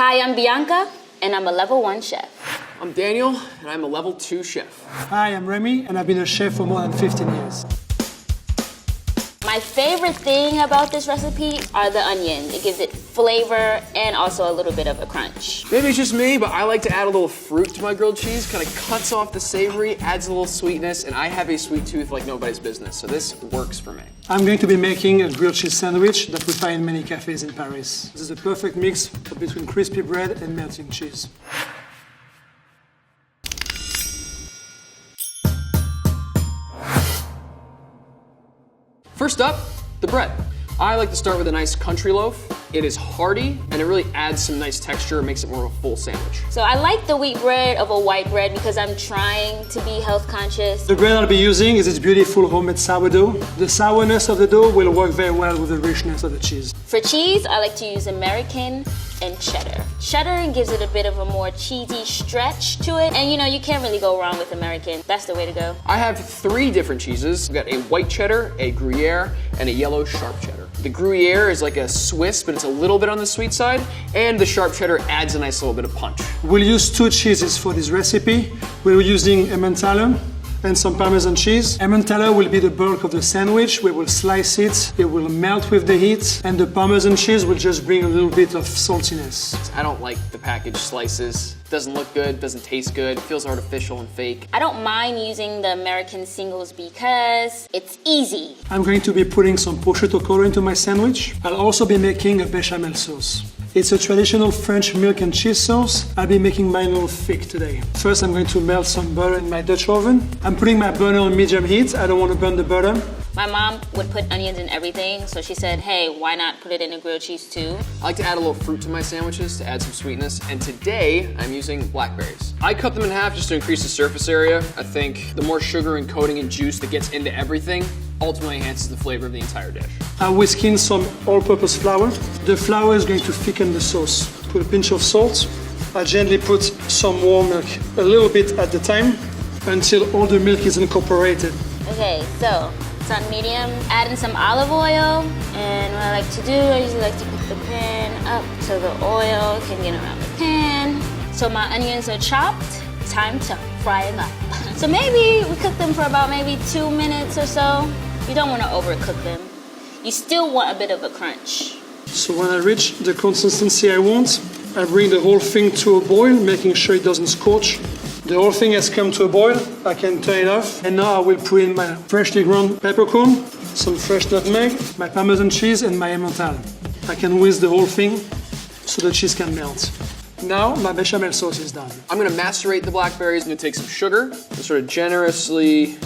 Hi, I'm Bianca, and I'm a level 1 chef. I'm Daniel, and I'm a level 2 chef. Hi, I'm Remy, and I've been a chef for more than 15 years. My favorite thing about this recipe are the onions. It gives it flavor and also a little bit of a crunch. Maybe it's just me, but I like to add a little fruit to my grilled cheese. Kind of cuts off the savory, adds a little sweetness, and I have a sweet tooth like nobody's business, so this works for me. I'm going to be making a grilled cheese sandwich that we find in many cafes in Paris. This is a perfect mix between crispy bread and melting cheese. First up, the bread. I like to start with a nice country loaf. It is hearty, and it really adds some nice texture and makes it more of a full sandwich. So I like the wheat bread over white bread because I'm trying to be health conscious. The bread I'll be using is this beautiful homemade sourdough. The sourness of the dough will work very well with the richness of the cheese. For cheese, I like to use American and cheddar. Cheddar gives it a bit of a more cheesy stretch to it, and you can't really go wrong with American. That's the way to go. I have 3 different cheeses. I've got a white cheddar, a Gruyere, and a yellow sharp cheddar. The Gruyere is like a Swiss, but it's a little bit on the sweet side, and the sharp cheddar adds a nice little bit of punch. We'll use 2 cheeses for this recipe. We're using Emmentaler and some Parmesan cheese. Emmentaler will be the bulk of the sandwich. We will slice it, it will melt with the heat, and the Parmesan cheese will just bring a little bit of saltiness. I don't like the packaged slices. Doesn't look good, doesn't taste good, feels artificial and fake. I don't mind using the American singles because it's easy. I'm going to be putting some prosciutto color into my sandwich. I'll also be making a bechamel sauce. It's a traditional French milk and cheese sauce. I'll be making mine a little thick today. First, I'm going to melt some butter in my Dutch oven. I'm putting my burner on medium heat. I don't want to burn the butter. My mom would put onions in everything, so she said, hey, why not put it in a grilled cheese too? I like to add a little fruit to my sandwiches to add some sweetness, and today I'm using blackberries. I cut them in half just to increase the surface area. I think the more sugar and coating and juice that gets into everything ultimately enhances the flavor of the entire dish. I whisk in some all-purpose flour. The flour is going to thicken the sauce. Put a pinch of salt. I gently put some warm milk, a little bit at the time, until all the milk is incorporated. Okay, so it's on medium. Add in some olive oil, and what I like to do, I usually like to put the pan up so the oil can get around the pan. So my onions are chopped, time to fry them up. So maybe we cook them for about maybe 2 minutes or so. You don't want to overcook them. You still want a bit of a crunch. So when I reach the consistency I want, I bring the whole thing to a boil, making sure it doesn't scorch. The whole thing has come to a boil. I can turn it off. And now I will put in my freshly ground peppercorn, some fresh nutmeg, my Parmesan cheese, and my Emmentaler. I can whisk the whole thing so the cheese can melt. Now my bechamel sauce is done. I'm gonna macerate the blackberries. I'm gonna take some sugar and sort of generously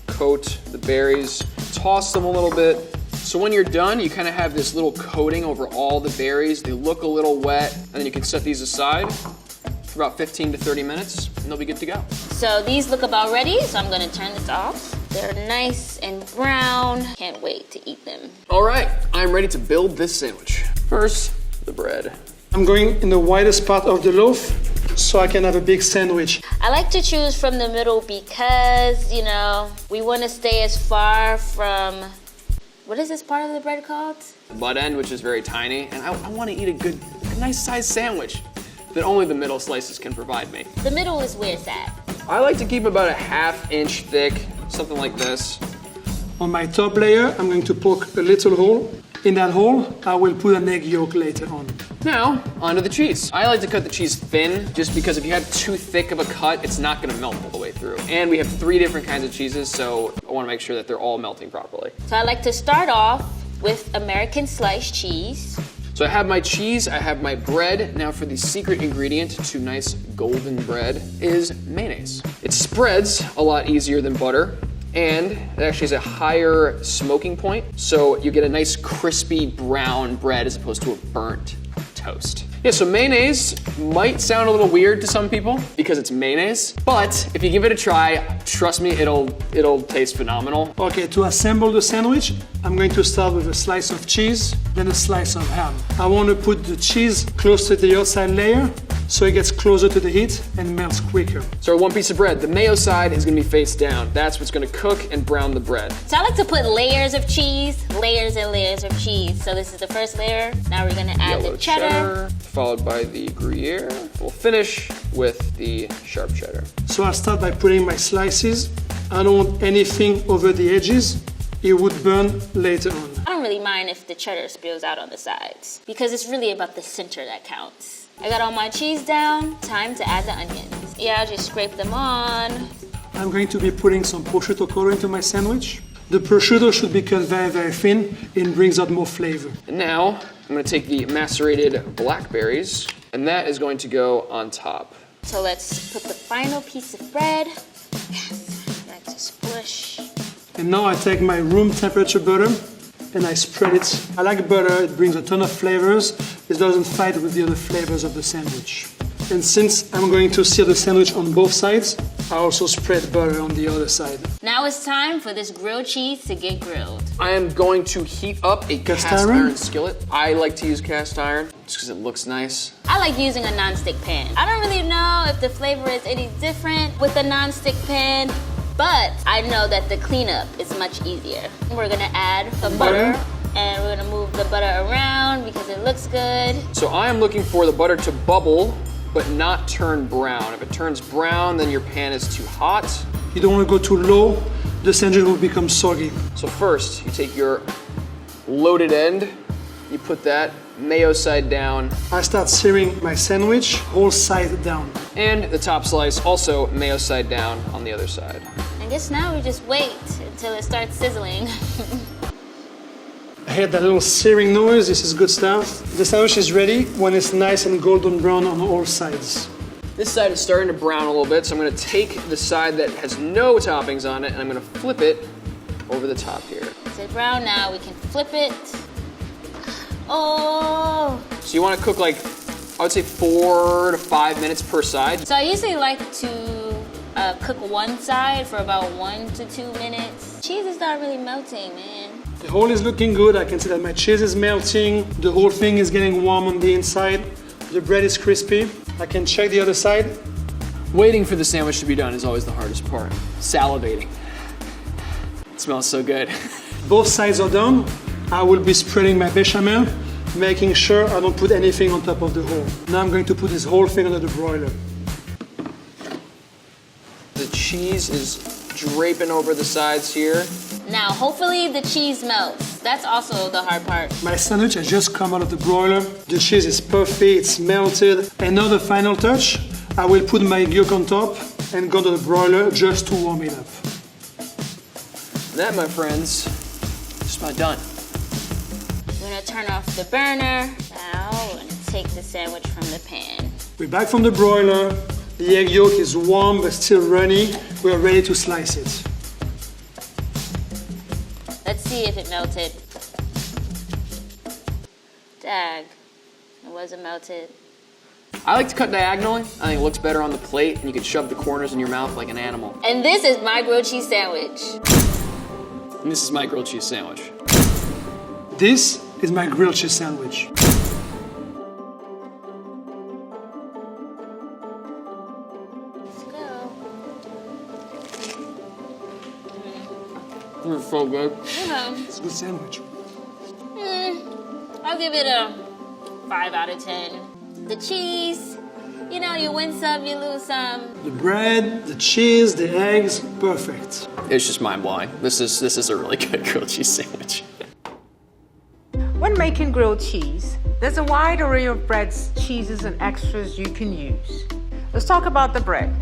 coat the berries, toss them a little bit. So when you're done, you kind of have this little coating over all the berries. They look a little wet, and then you can set these aside for about 15 to 30 minutes, and they'll be good to go. So these look about ready, so I'm gonna turn this off. They're nice and brown. Can't wait to eat them. All right, I'm ready to build this sandwich. First, the bread. I'm going in the widest part of the loaf so I can have a big sandwich. I like to choose from the middle because, we want to stay as far from, what is this part of the bread called? The butt end, which is very tiny, and I want to eat a nice sized sandwich that only the middle slices can provide me. The middle is where it's at. I like to keep about a 1/2 inch thick, something like this. On my top layer, I'm going to poke a little hole. In that hole, I will put an egg yolk later on. Now, onto the cheese. I like to cut the cheese thin, just because if you have too thick of a cut, it's not gonna melt all the way through. And we have 3 different kinds of cheeses, so I wanna make sure that they're all melting properly. So I like to start off with American sliced cheese. So I have my cheese, I have my bread. Now for the secret ingredient to nice golden bread is mayonnaise. It spreads a lot easier than butter, and it actually has a higher smoking point, so you get a nice crispy brown bread as opposed to a burnt toast. Yeah, so mayonnaise might sound a little weird to some people because it's mayonnaise, but if you give it a try, trust me, it'll taste phenomenal. Okay, to assemble the sandwich, I'm going to start with a slice of cheese, then a slice of ham. I want to put the cheese close to the outside layer so it gets closer to the heat and melts quicker. So our one piece of bread, the mayo side is gonna be face down. That's what's gonna cook and brown the bread. So I like to put layers of cheese, layers and layers of cheese. So this is the first layer. Now we're gonna add Yellow the cheddar. followed by the Gruyere. We'll finish with the sharp cheddar. So I'll start by putting my slices. I don't want anything over the edges. It would burn later on. I don't really mind if the cheddar spills out on the sides because it's really about the center that counts. I got all my cheese down, time to add the onions. Yeah, I'll just scrape them on. I'm going to be putting some prosciutto color into my sandwich. The prosciutto should be cut very, very thin. It brings out more flavor. And now I'm gonna take the macerated blackberries, and that is going to go on top. So let's put the final piece of bread. Yes, that's a squish. And now I take my room temperature butter and I spread it. I like butter, it brings a ton of flavors. It doesn't fight with the other flavors of the sandwich. And since I'm going to sear the sandwich on both sides, I also spread butter on the other side. Now it's time for this grilled cheese to get grilled. I am going to heat up a cast iron skillet. I like to use cast iron just because it looks nice. I like using a non-stick pan. I don't really know if the flavor is any different with a non-stick pan, but I know that the cleanup is much easier. We're gonna add the butter and we're gonna move the butter around because it looks good. So I am looking for the butter to bubble, but not turn brown. If it turns brown, then your pan is too hot. You don't want to go too low, the sandwich will become soggy. So first, you take your loaded end, you put that mayo side down. I start searing my sandwich, whole side down. And the top slice, also mayo side down on the other side. I guess now we just wait until it starts sizzling. I heard that little searing noise, this is good stuff. The sandwich is ready when it's nice and golden brown on all sides. This side is starting to brown a little bit, so I'm gonna take the side that has no toppings on it and I'm gonna flip it over the top here. It's brown now, we can flip it. Oh! So you wanna cook like, I would say 4 to 5 minutes per side. So I usually like to cook one side for about 1 to 2 minutes. Cheese is not really melting, man. The whole is looking good. I can see that my cheese is melting. The whole thing is getting warm on the inside. The bread is crispy. I can check the other side. Waiting for the sandwich to be done is always the hardest part. Salivating. It smells so good. Both sides are done. I will be spreading my bechamel, making sure I don't put anything on top of the whole. Now I'm going to put this whole thing under the broiler. The cheese is draping over the sides here. Now, hopefully the cheese melts. That's also the hard part. My sandwich has just come out of the broiler. The cheese is puffy, it's melted. And now the final touch, I will put my yolk on top and go to the broiler just to warm it up. That, my friends, is about done. We're gonna turn off the burner. Now we're gonna take the sandwich from the pan. We're back from the broiler. The egg yolk is warm but still runny. We are ready to slice it. Let's see if it melted. Dag, it wasn't melted. I like to cut diagonally. I think it looks better on the plate and you can shove the corners in your mouth like an animal. And this is my grilled cheese sandwich. And this is my grilled cheese sandwich. This is my grilled cheese sandwich. Let's go. It's so good. Yeah. It's a good sandwich. I'll give it a 5 out of 10. The cheese, you know, you win some, you lose some. The bread, the cheese, the eggs, perfect. It's just mind-blowing. This is a really good grilled cheese sandwich. When making grilled cheese, there's a wide array of breads, cheeses, and extras you can use. Let's talk about the bread.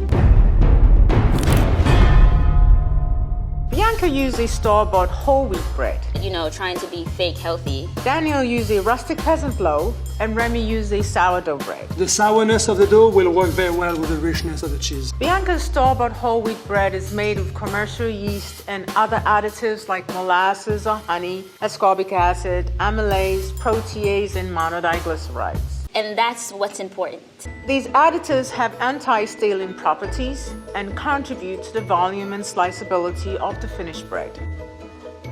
Bianca used a store-bought whole wheat bread. You know, trying to be fake healthy. Daniel used a rustic peasant loaf, and Remy used a sourdough bread. The sourness of the dough will work very well with the richness of the cheese. Bianca's store-bought whole wheat bread is made with commercial yeast and other additives like molasses or honey, ascorbic acid, amylase, protease, and monodiglycerides. And that's what's important. These additives have anti-staling properties and contribute to the volume and sliceability of the finished bread.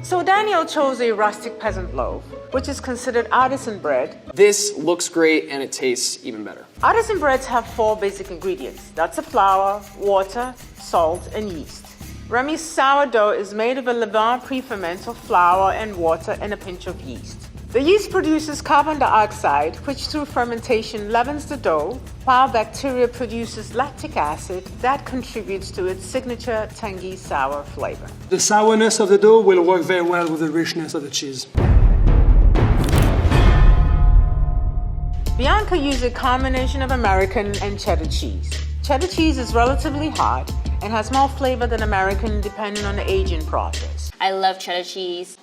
So Daniel chose a rustic peasant loaf, which is considered artisan bread. This looks great and it tastes even better. Artisan breads have 4 basic ingredients. That's a flour, water, salt, and yeast. Remy's sourdough is made of a levain pre-ferment of flour and water and a pinch of yeast. The yeast produces carbon dioxide, which through fermentation leavens the dough, while bacteria produces lactic acid that contributes to its signature tangy sour flavor. The sourness of the dough will work very well with the richness of the cheese. Bianca used a combination of American and cheddar cheese. Cheddar cheese is relatively hard and has more flavor than American depending on the aging process. I love cheddar cheese.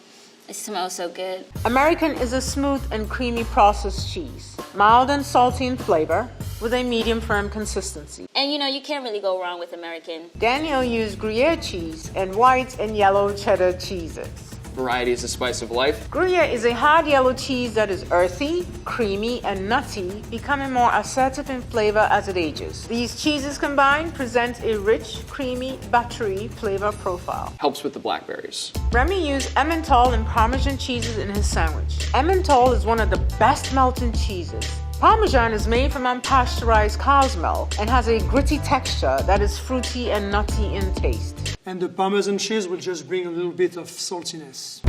It smells so good. American is a smooth and creamy processed cheese, mild and salty in flavor, with a medium firm consistency. And you can't really go wrong with American. Daniel used Gruyere cheese and white and yellow cheddar cheeses. Variety is the spice of life. Gruyere is a hard yellow cheese that is earthy, creamy, and nutty, becoming more assertive in flavor as it ages. These cheeses combined present a rich, creamy, buttery flavor profile. Helps with the blackberries. Remy used Emmental and Parmesan cheeses in his sandwich. Emmental is one of the best melting cheeses. Parmesan is made from unpasteurized cow's milk and has a gritty texture that is fruity and nutty in taste. And the Parmesan cheese will just bring a little bit of saltiness.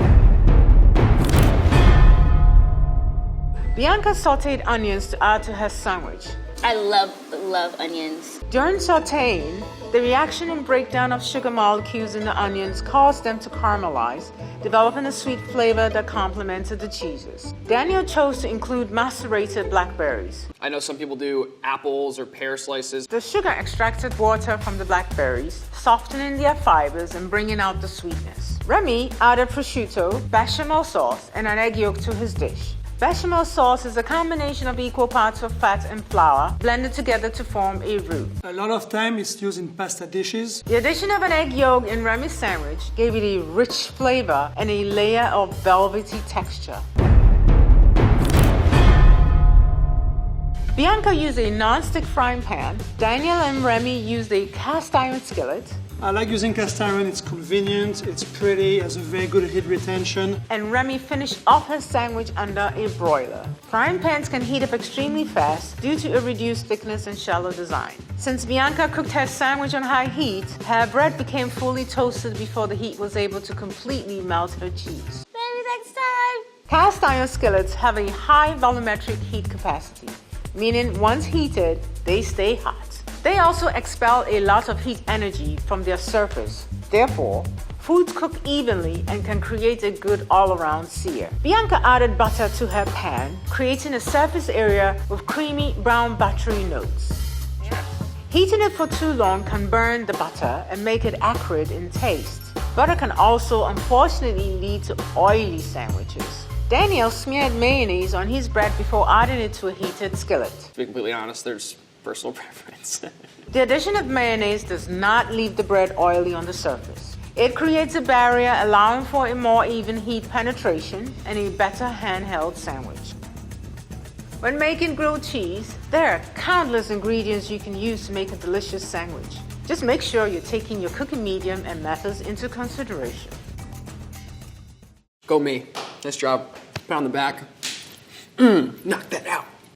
Bianca sauteed onions to add to her sandwich. I love onions. During sauteing, the reaction and breakdown of sugar molecules in the onions caused them to caramelize, developing a sweet flavor that complemented the cheeses. Daniel chose to include macerated blackberries. I know some people do apples or pear slices. The sugar extracted water from the blackberries, softening their fibers and bringing out the sweetness. Remy added prosciutto, bechamel sauce, and an egg yolk to his dish. Bechamel sauce is a combination of equal parts of fat and flour blended together to form a roux. A lot of time it's used in pasta dishes. The addition of an egg yolk in Remy's sandwich gave it a rich flavor and a layer of velvety texture. Bianca used a non-stick frying pan. Daniel and Remy used a cast iron skillet. I like using cast iron, it's convenient, it's pretty, has a very good heat retention. And Remy finished off her sandwich under a broiler. Frying pans can heat up extremely fast due to a reduced thickness and shallow design. Since Bianca cooked her sandwich on high heat, her bread became fully toasted before the heat was able to completely melt her cheese. Maybe next time. Cast iron skillets have a high volumetric heat capacity, meaning once heated, they stay hot. They also expel a lot of heat energy from their surface. Therefore, foods cook evenly and can create a good all-around sear. Bianca added butter to her pan, creating a surface area with creamy brown buttery notes. Heating it for too long can burn the butter and make it acrid in taste. Butter can also unfortunately lead to oily sandwiches. Daniel smeared mayonnaise on his bread before adding it to a heated skillet. To be completely honest, there's personal preference. The addition of mayonnaise does not leave the bread oily on the surface. It creates a barrier allowing for a more even heat penetration and a better handheld sandwich. When making grilled cheese, there are countless ingredients you can use to make a delicious sandwich. Just make sure you're taking your cooking medium and methods into consideration. Go me. Nice job. Pat on the back. Knock that out.